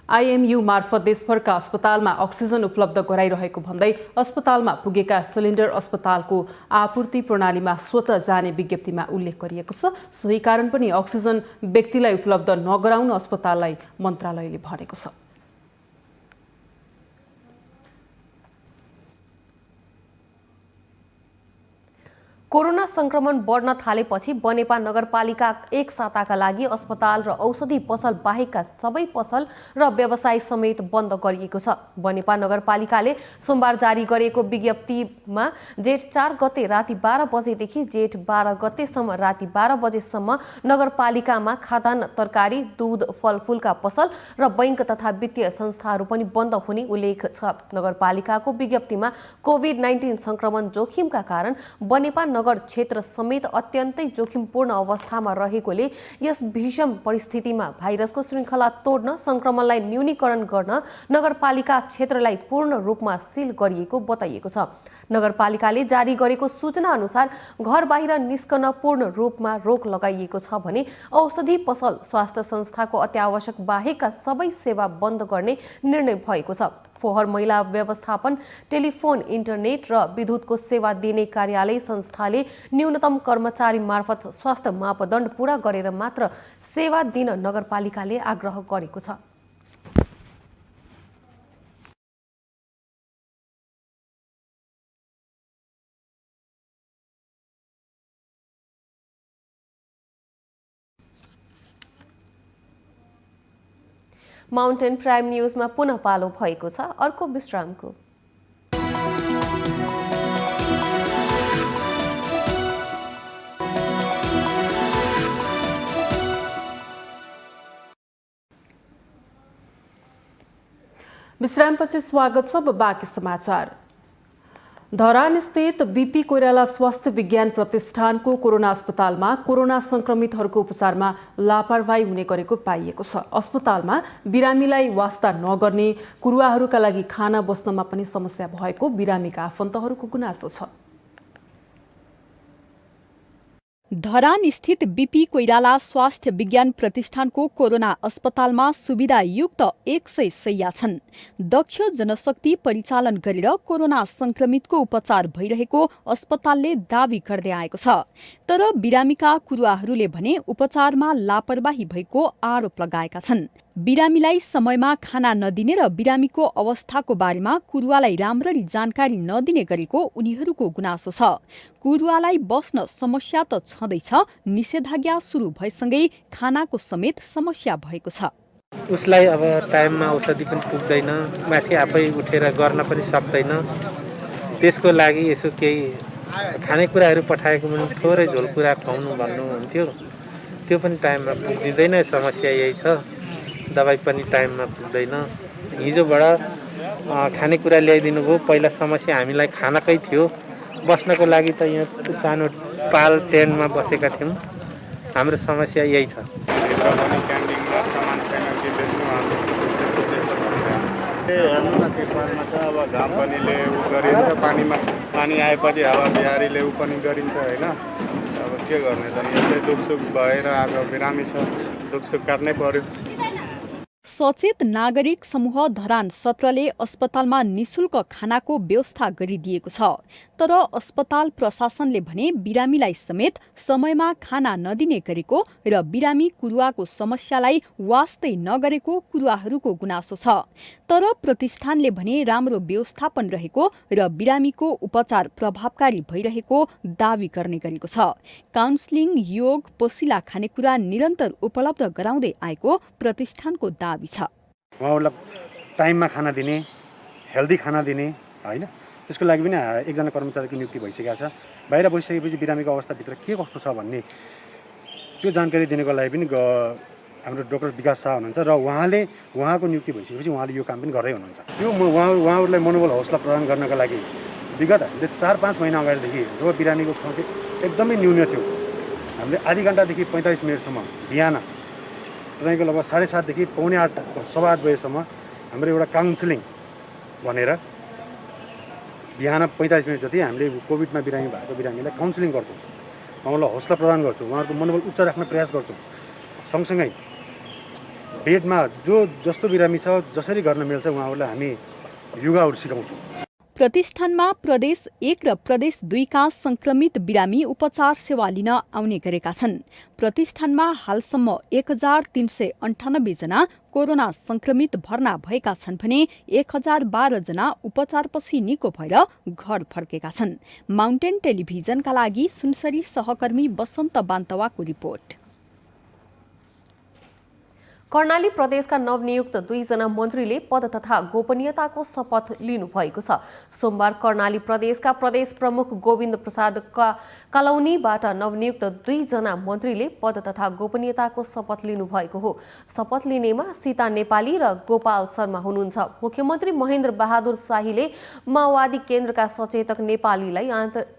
A: आइएमयू मार्फत देशभरका अस्पतालमा अक्सिजन उपलब्ध गराइरहेको भन्दै अस्पतालमा पुगेका सिलिन्डर अस्पतालको आपूर्ति प्रणालीमा स्वतः जाने विज्ञप्तिमा उल्लेख गरिएको छ। सोही कारण पनि अक्सिजन व्यक्तिलाई उपलब्ध नगराउन अस्पताललाई मन्त्रालयले भनेको छ।
B: कोरोना संक्रमण बढ्न थालेपछि बनेपा नगरपालिका एक साताका लागि अस्पताल र औषधि पसल बाहेकका सबै पसल र व्यवसाय समेत बन्द गरिएको छ। बनेपा नगरपालिकाले सोमबार जारी गरेको विज्ञप्तिमा जेठ 4 गते राति 12 बजेदेखि जेठ 12 गतेसम्म राति 12 बजेसम्म नगरपालिकामा खाद्यान्न, तरकारी, दूध, फलफूलका पसल र बैंक तथा वित्तीय संस्थाहरू पनि बन्द हुने उल्लेख छ। नगरपालिकाको विज्ञप्तिमा कोभिड-19 संक्रमण जोखिमका कारण बनेपा नगर क्षेत्र समेत अत्यन्तै जोखिमपूर्ण अवस्थामा रहेकोले यस भीषण परिस्थितिमा भाइरसको श्रृङ्खला तोड्न, संक्रमणलाई न्यूनीकरण गर्न नगरपालिका क्षेत्रलाई पूर्ण रूपमा सील गरिएको बताइएको छ। नगरपालिकाले जारी गरेको सूचना अनुसार घर बाहिर निस्कन पूर्ण रूपमा रोक लगाइएको छ भने औषधि पसल, स्वास्थ्य संस्थाको अत्यावश्यक बाहेकका सबै सेवा बन्द गर्ने निर्णय भएको छ। फोहोर मैला व्यवस्थापन, टेलिफोन, इन्टरनेट र विद्युतको सेवा दिने कार्यालय संस्थाले न्यूनतम कर्मचारी मार्फत स्वास्थ्य मापदण्ड पूरा गरेर मात्र सेवा दिन नगरपालिकाले आग्रह गरेको छ। माउन्टेन प्राइम न्यूजमा पुनः पालो भएको छ अर्को विश्रामको।
A: विश्रामपछि स्वागत छ। बाँकी समाचार। धरान स्थित बीपी कोइराला स्वास्थ्य विज्ञान प्रतिष्ठानको कोरोना अस्पतालमा कोरोना संक्रमितहरूको उपचारमा लापरवाही हुने गरेको पाइएको छ। अस्पतालमा बिरामीलाई वास्ता नगर्ने, कुरुवाहरूका लागि खाना बस्नमा पनि समस्या भएको बिरामीका आफन्तहरूको गुनासो छ।
C: धरान स्थित बीपी कोइराला स्वास्थ्य विज्ञान प्रतिष्ठानको कोरोना अस्पतालमा सुविधायुक्त 100 शैय्या छन्। दक्ष जनशक्ति परिचालन गरेर कोरोना संक्रमितको उपचार भइरहेको अस्पतालले दावी गर्दै आएको छ। तर बिरामीका कुरुवाहरूले भने उपचारमा लापरवाही भएको आरोप लगाएका छन्। बिरामीलाई समयमा खाना नदिने र बिरामीको अवस्थाको बारेमा कुरुवालाई राम्ररी जानकारी नदिने गरेको उनीहरूको गुनासो छ। कुरुवालाई बस्न समस्या त छँदैछ, निषेधाज्ञा सुरु भएसँगै खानाको समेत समस्या भएको छ।
L: उसलाई अब टाइममा औषधि पनि पुग्दैन, माथि आफै उठेर गर्न पनि सक्दैन। त्यसको लागि यसो केही खानेकुराहरू पठाएको पनि थोरै झोल कुरा खुवाउनु भन्नुहुन्थ्यो, त्यो पनि टाइममा पुग्दैन। समस्या यही छ, दबाई पनि टाइममा पुग्दैन। हिजोबाट खानेकुरा ल्याइदिनु भयो। पहिला समस्या हामीलाई खानाकै थियो, बस्नको लागि त यहाँ सानो पाल टेन्टमा बसेका थियौँ। हाम्रो समस्या यही छ।
M: हेर्नु न, त्यो पानीमा त अब घाम पानीले उ गरिन्छ, पानीमा पानी आएपछि हावा बिहारीले उ पनि गरिन्छ होइन। अब के गर्ने त, यस्तै दुखसुख भएर आएको बिरामी छ, दुखसुख काट्नै पर्यो।
C: सचेत नागरिक समूह धरान 17ले अस्पतालमा निशुल्क खानाको व्यवस्था गरिदिएको छ। तर अस्पताल प्रशासनले भने बिरामीलाई समेत समयमा खाना नदिने गरेको र बिरामी कुरुवाको समस्यालाई वास्तै नगरेको कुरुवाहरूको गुनासो छ। तर प्रतिष्ठानले भने राम्रो व्यवस्थापन रहेको र बिरामीको उपचार प्रभावकारी भइरहेको दावी गर्ने गरेको छ। काउन्सिलिङ, योग, पसिला खानेकुरा निरन्तर उपलब्ध गराउँदै आएको प्रतिष्ठानको दावी छ।
M: उहाँहरूलाई
N: टाइममा खाना दिने, हेल्दी खाना दिने होइन, त्यसको लागि पनि एकजना कर्मचारीको नियुक्ति भइसकेको छ। बाहिर बसिसकेपछि बिरामीको अवस्थाभित्र के कस्तो छ भन्ने त्यो जानकारी दिनको लागि पनि हाम्रो डाक्टर विकास शाह हुनुहुन्छ र उहाँको नियुक्ति भइसकेपछि उहाँले यो काम पनि गर्दै हुनुहुन्छ। यो उहाँहरूलाई मनोबल हौसला प्रदान गर्नका लागि विगत हामीले 4-5 महिना अगाडिदेखि जो बिरामीको सङ्ख्या एकदमै न्यून थियो, हामीले आधी घन्टादेखि 45 मिनटसम्म बिहान तपाईँको लगभग 7:30 देखि पौने 8, 8:15 बजेसम्म हाम्रो एउटा काउन्सिलिङ भनेर बिहान 45 मिनट जति हामीले कोभिडमा बिरामी भएको बिरामीलाई काउन्सिलिङ गर्छौँ, उहाँलाई हौसला प्रदान गर्छौँ, उहाँहरूको मनोबल उच्च राख्न प्रयास गर्छौँ। सँगसँगै बेडमा जस्तो बिरामी छ जसरी गर्न मिल्छ उहाँहरूलाई हामी योगाहरू सिकाउँछौँ।
O: प्रतिष्ठानमा प्रदेश 1 र प्रदेश 2 का संक्रमित बिरामी उपचार सेवा लिन आउने गरेका छन्। प्रतिष्ठानमा हालसम्म 1398 जना कोरोना संक्रमित भर्ना भएका छन् भने 1012 जना उपचारपछि निको भएर घर फर्केका छन्। माउन्टेन टेलिभिजनका लागि सुनसरी सहकर्मी बसन्त बान्तवाको रिपोर्ट।
B: कर्णाली प्रदेशका नवनियुक्त 2 जना मन्त्रीले पद तथा गोपनीयताको शपथ लिनुभएको छ। सोमबार कर्णाली प्रदेशका प्रदेश प्रमुख गोविन्द प्रसाद कालौनीबाट नवनियुक्त 2 जना मन्त्रीले पद तथा गोपनीयताको शपथ लिनुभएको हो। शपथ लिनेमा सीता नेपाली र गोपाल शर्मा हुनुहुन्छ। मुख्यमन्त्री महेन्द्र बहादुर शाहीले माओवादी केन्द्रका सचेतक नेपालीलाई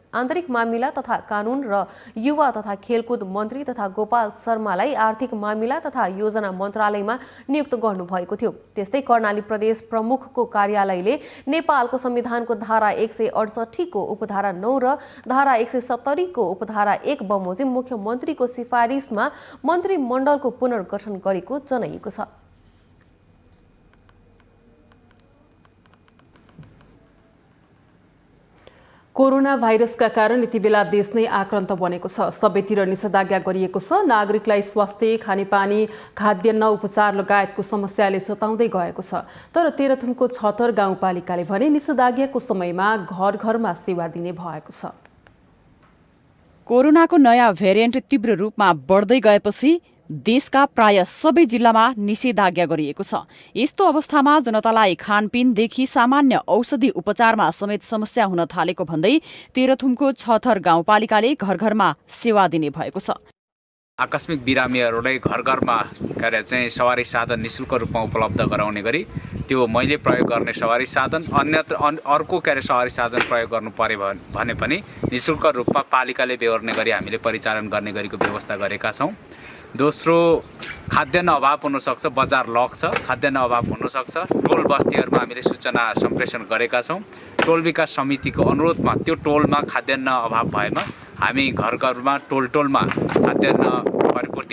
B: आन्तरिक मामिला तथा कानून र युवा तथा खेलकुद मन्त्री तथा गोपाल शर्मालाई आर्थिक मामिला तथा योजना मन्त्रालयमा नियुक्त गर्नुभएको थियो। त्यस्तै कर्णाली प्रदेश प्रमुखको कार्यालयले नेपालको संविधानको धारा 168 को उपधारा 9 र धारा 170 को उपधारा 1 बमोजिम मुख्यमन्त्रीको सिफारिसमा मन्त्रीमण्डलको पुनर्गठन गरेको जनाइएको छ।
A: कोरोना भाइरसका कारण यति बेला देश नै आक्रान्त बनेको छ। सबैतिर निषेधाज्ञा गरिएको छ। नागरिकलाई स्वास्थ्य, खानेपानी, खाद्यान्न, उपचार लगायतको समस्याले सताउँदै गएको छ। तर तेह्रथुमको छतर गाउँपालिकाले भने निषेधाज्ञाको समयमा घर घरमा सेवा दिने भएको छ।
P: कोरोनाको नयाँ भेरिएन्ट तीव्र रूपमा बढ्दै गएपछि देशका प्राय सबै जिल्लामा निषेधाज्ञा गरिएको छ। यस्तो अवस्थामा जनतालाई खानपिनदेखि सामान्य औषधि उपचारमा समेत समस्या हुन थालेको भन्दै तेह्रथुमको छथर गाउँपालिकाले घर घरमा सेवा दिने भएको छ।
Q: आकस्मिक बिरामीहरूलाई घर घरमा चाहिँ सवारी साधन निःशुल्क रूपमा उपलब्ध गराउने गरी त्यो मैले प्रयोग गर्ने सवारी साधन अर्को सवारी साधन प्रयोग गर्नु पर्यो भने पनि निःशुल्क रूपमा पालिकाले बेहोर्ने गरी हामीले परिचालन गर्ने गरेको व्यवस्था गरेका छौँ। दोस्रो, खाद्यान्न अभाव हुनसक्छ, बजार लक छ, खाद्यान्न अभाव हुनसक्छ। टोल बस्तीहरूमा हामीले सूचना सम्प्रेषण गरेका छौँ। टोल विकास समितिको अनुरोधमा त्यो टोलमा खाद्यान्न अभाव भएमा हामी घर घरमा टोलमा खाद्यान्न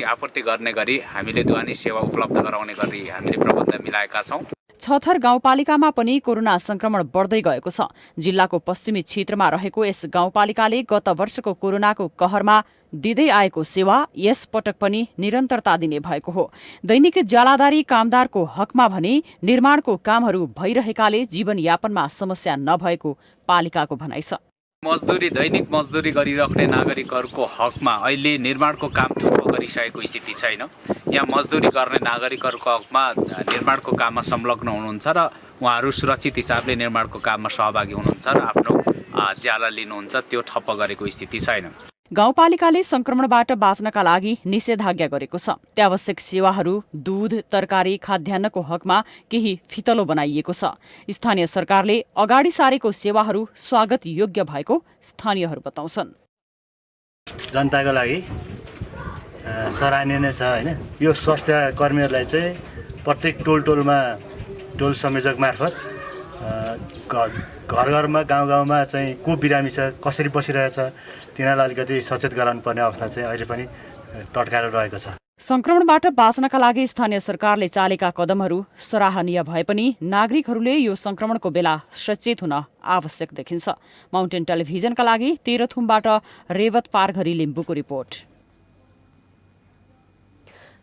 Q: आपूर्ति गर्ने गरी हामीले ढुवानी सेवा उपलब्ध गराउने गरी हामीले प्रबन्ध मिलाएका छौँ।
P: छथर गाउँपालिकामा पनि कोरोना संक्रमण बढ्दै गएको छ। जिल्लाको पश्चिमी क्षेत्रमा रहेको यस गाउँपालिकाले गत वर्षको कोरोनाको कहरमा दिँदै आएको सेवा यस पटक पनि निरन्तरता दिने भएको हो। दैनिक ज्यालादारी कामदारको हकमा भने निर्माणको कामहरू भइरहेकाले जीवनयापनमा समस्या नभएको पालिकाको भनाइ छ।
Q: दैनिक मजदुरी गरिराख्ने नागरिकहरूको हकमा अहिले निर्माणको काम थुप्रो गरिसकेको स्थिति छैन। यहाँ मजदुरी गर्ने नागरिकहरूको हकमा निर्माणको काममा संलग्न हुनुहुन्छ र उहाँहरू सुरक्षित हिसाबले निर्माणको काममा सहभागी हुनुहुन्छ र आफ्नो ज्याला लिनुहुन्छ, त्यो ठप्प गरेको स्थिति छैन।
P: गाउँपालिकाले संक्रमणबाट बाँच्नका लागि निषेधाज्ञा गरेको छ। अत्यावश्यक सेवाहरू, दूध, तरकारी, खाद्यान्नको हकमा केही फितलो बनाइएको छ। स्थानीय सरकारले अगाडि सारेको सेवाहरू स्वागत योग्य भएको स्थानीयहरू बताउँछन्।
R: जनताको लागि सराहनीय नै छ हैन। यो स्वास्थ्य कर्मीहरूलाई चाहिँ प्रत्येक टोलमा टोल संयोजक मार्फत घर घरमा गाउँमा चाहिँ को बिरामी छ, कसरी बसिरहेछ, तिनीहरूलाई अलिकति सचेत गराउनुपर्ने अवस्था चाहिँ अहिले पनि तत्काल रहेको छ।
P: संक्रमणबाट बाँच्नका लागि स्थानीय सरकारले चालेका कदमहरू सराहनीय भए पनि नागरिकहरूले यो संक्रमणको बेला सचेत हुन आवश्यक देखिन्छ। माउन्टेन टेलिभिजनका लागि तेह्रथुमबाट रेवत पारघरी लिम्बुको रिपोर्ट।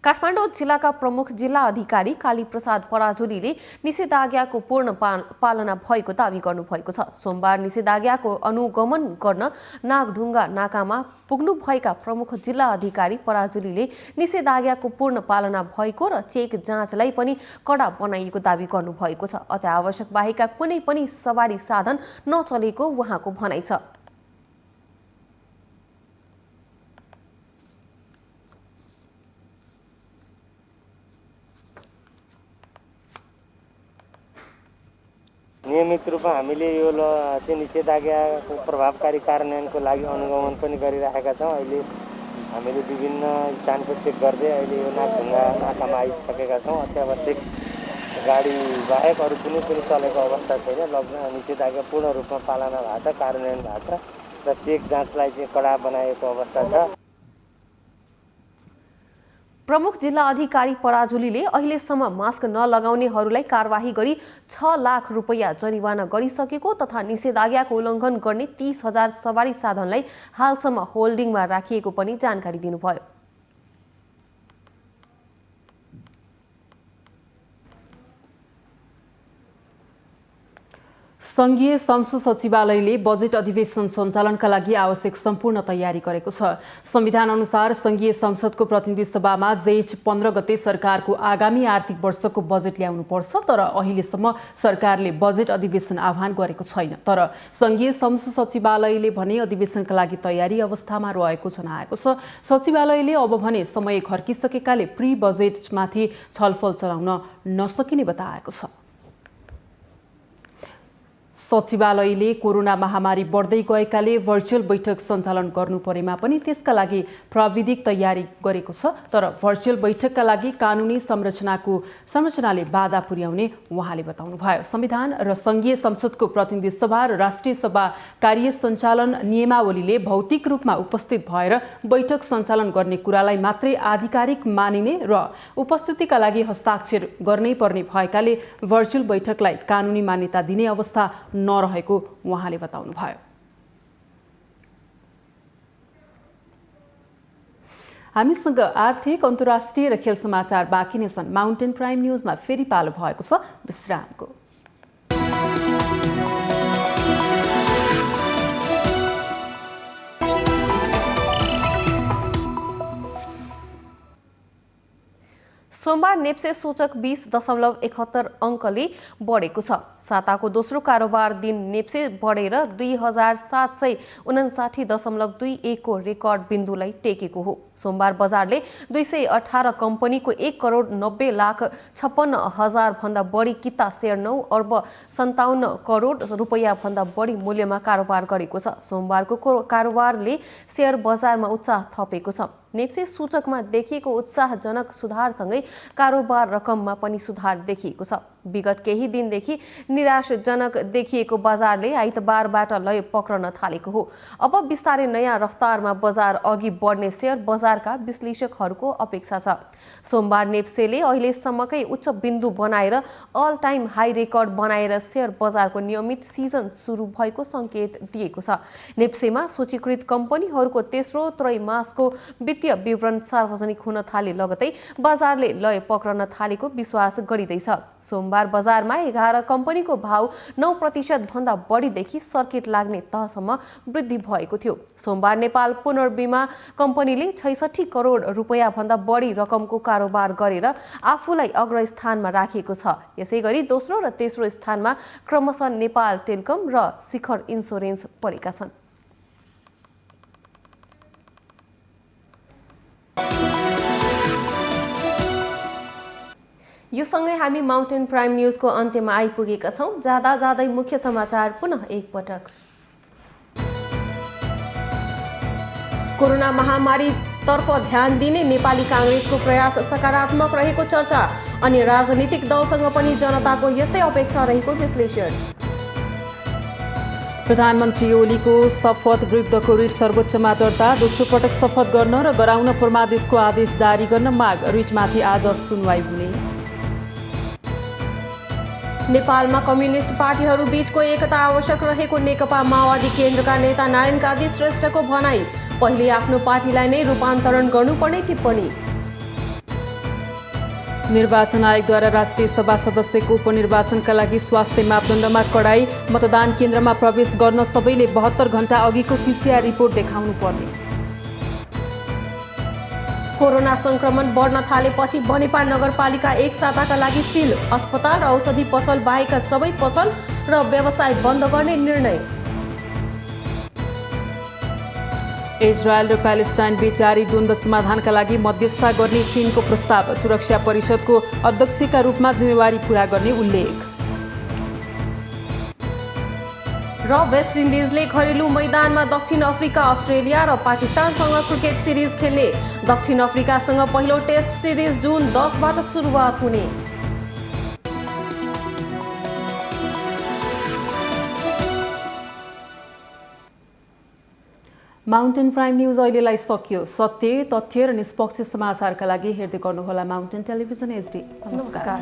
B: काठमाडौँ जिल्लाका प्रमुख जिल्ला अधिकारी कालीप्रसाद पराजुलीले निषेधाज्ञाको पूर्ण पालना भएको दावी गर्नुभएको छ। सोमबार निषेधाज्ञाको अनुगमन गर्न नागढुङ्गा नाकामा पुग्नुभएका प्रमुख जिल्ला अधिकारी पराजुलीले निषेधाज्ञाको पूर्ण पालना भएको र चेक जाँचलाई पनि कडा बनाइएको दावी गर्नुभएको छ। अत्यावश्यक बाहेकका कुनै पनि सवारी साधन नचलेको उहाँको भनाइ छ।
S: नियमित रूपमा हामीले यो चाहिँ निषेधाज्ञाको प्रभावकारी कार्यान्वयनको लागि अनुगमन पनि गरिरहेका छौँ। अहिले हामीले विभिन्न स्थानको चेक गर्दै अहिले यो नागढुङ्गा नाकामा आइसकेका छौँ। अत्यावश्यक गाडी बाहेक अरू कुनै पनि चलेको अवस्था छैन। लकडाउन निषेधाज्ञा पूर्ण रूपमा पालना भएको छ, कार्यान्वयन भएको छ र चेक जाँचलाई चाहिँ कडा बनाएको अवस्था छ।
B: प्रमुख जिल्ला अधिकारी पराजुलीले अहिलेसम्म मास्क नलगाउनेहरूलाई कारवाही गरी 6 लाख रुपैयाँ जरिवाना गरिसकेको तथा निषेधाज्ञाको उल्लङ्घन गर्ने 30,000 सवारी साधनलाई हालसम्म होल्डिङमा राखिएको पनि जानकारी दिनुभयो।
A: संघीय संसद सचिवालयले बजेट अधिवेशन सञ्चालनका लागि आवश्यक सम्पूर्ण तयारी गरेको छ। संविधान अनुसार संघीय संसदको प्रतिनिधि सभामा जेठ 15 गते सरकारको आगामी आर्थिक वर्षको बजेट ल्याउनु पर्छ, तर अहिलेसम्म सरकारले बजेट अधिवेशन आह्वान गरेको छैन। तर संघीय संसद सचिवालयले भने अधिवेशनका लागि तयारी अवस्थामा रहेको जनाएको छ। सचिवालयले अब भने समय खर्किसकेकाले प्री बजेटमाथि छलफल चलाउन नसकिने बताएको छ। सचिवालयले कोरोना महामारी बढ्दै गएकाले भर्चुअल बैठक सञ्चालन गर्नुपर्नेमा पनि त्यसका लागि प्राविधिक तयारी गरेको छ। तर भर्चुअल बैठकका लागि कानुनी संरचनाले बाधा पुर्याउने उहाँले बताउनुभयो। संविधान र संघीय संसदको प्रतिनिधि सभा र राष्ट्रिय सभा कार्य सञ्चालन नियमावलीले भौतिक रूपमा उपस्थित भएर बैठक सञ्चालन गर्ने कुरालाई मात्रै आधिकारिक मानिने र उपस्थितिका लागि हस्ताक्षर गर्नै पर्ने भएकाले भर्चुअल बैठकलाई कानुनी मान्यता दिने अवस्था नरहेको उहाँले बताउनुभयो। हामीसँग आर्थिक, अन्तर्राष्ट्रिय र खेल समाचार बाँकी नै छन्। माउन्टेन प्राइम न्युजमा फेरि पालो भएको छ विश्रामको।
B: सोमबार नेप्से सूचक 20.71 अङ्कले बढेको छ। साताको दोस्रो कारोबार दिन नेप्से बढेर 2759.21 को रेकर्ड बिन्दुलाई टेकेको हो। सोमबार बजारले 218 कम्पनीको 1,90,56,000 भन्दा बढी किता सेयर 9 अर्ब 57 करोड रुपैयाँ भन्दा बढी मूल्यमा कारोबार गरेको छ। सोमबारको कारोबारले सेयर बजारमा उत्साह थपेको छ। नेप्से सूचकमा देखिएको उत्साहजनक सुधारसँगै कारोबार रकममा पनि सुधार देखिएको छ। विगत केही दिनदेखि निराशजनक देखिएको बजारले आइतबारबाट लय पक्रन थालेको हो। अब बिस्तारै नयाँ रफ्तारमा बजार अघि बढ्ने सेयर बजारका विश्लेषकहरूको अपेक्षा छ। सोमबार नेप्सेले अहिलेसम्मकै उच्च बिन्दु बनाएर अल टाइम हाई रेकर्ड बनाएर सेयर बजारको नियमित सिजन सुरु भएको सङ्केत दिएको छ। नेप्सेमा सूचीकृत कम्पनीहरूको तेस्रो त्रैमासको वित्तीय विवरण सार्वजनिक हुन थाले लगतै बजारले लय पक्रन थालेको विश्वास गरिँदैछ। सोमबार बजारमा 11 कम्पनीको भाव 9% भन्दा बढीदेखि सर्किट लाग्ने तहसम्म वृद्धि भएको थियो। सोमबार नेपाल पुनर्बिमा कम्पनीले 66 करोड रुपैयाँ भन्दा बढी रकमको कारोबार गरेर आफूलाई अग्रस्थानमा राखेको छ। यसैगरी दोस्रो र तेस्रो स्थानमा क्रमशः नेपाल टेलिकम र शिखर इन्स्योरेन्स परेका छन्। यो सँगै हामी माउन्टेन प्राइम न्युजको अन्त्यमा आइपुगेका छौँ। जाँदा जाँदै मुख्य समाचार पुनः एकपटक। कोरोना महामारीतर्फ ध्यान दिने नेपाली काङ्ग्रेसको प्रयास सकारात्मक रहेको चर्चा। अन्य राजनीतिक दलसँग पनि जनताको यस्तै अपेक्षा रहेको विश्लेषण।
A: प्रधानमन्त्री ओलीको शपथ विरुद्धको रिट सर्वोच्चमा दर्ता। दोस्रो पटक शपथ गर्न र गराउन परमादेशको आदेश जारी गर्न माग। रिटमाथि आज सुनवाई हुने।
B: नेपालमा कम्युनिस्ट पार्टीहरू बीचको एकता आवश्यक रहेको नेकपा माओवादी केन्द्रका नेता नारायण काजी श्रेष्ठको भनाई। पहिले आफ्नो पार्टीलाई नै रूपान्तरण गर्नुपर्ने टिप्पणी।
A: निर्वाचन आयोगद्वारा राष्ट्रिय सभा सदस्यको उपनिर्वाचनका लागि स्वास्थ्य मापदण्डमा कडाई। मतदान केन्द्रमा प्रवेश गर्न सबैले 72 घण्टा अघिको PCR रिपोर्ट देखाउनु पर्ने।
B: कोरोना संक्रमण बढ्न थालेपछि बनेपा नगरपालिका एक साताका लागि सील। अस्पताल र औषधि पसल बाहेकका सबै पसल र व्यवसाय बन्द गर्ने निर्णय।
A: इजरायल र प्यालेस्टाइन बीच जारी द्वन्द्व समाधानका लागि मध्यस्थता गर्ने चीनको प्रस्ताव। सुरक्षा परिषदको अध्यक्षका रूपमा जिम्मेवारी पूरा गर्ने उल्लेख।
B: र वेस्ट इन्डिजले घरेलु मैदानमा दक्षिण अफ्रिका, अस्ट्रेलिया र पाकिस्तानसँग क्रिकेट सिरिज खेल्ने। दक्षिण अफ्रिकासँग पहिलो टेस्ट सिरिज जुन 10बाट सुरुवात हुने।
A: माउन्टेन प्राइम न्यूज अहिलेलाई सकियो। सत्य, तथ्य र निष्पक्ष समाचारका लागि हेर्दै गर्नुहोला माउन्टेन टेलिभिजन HD। नमस्कार।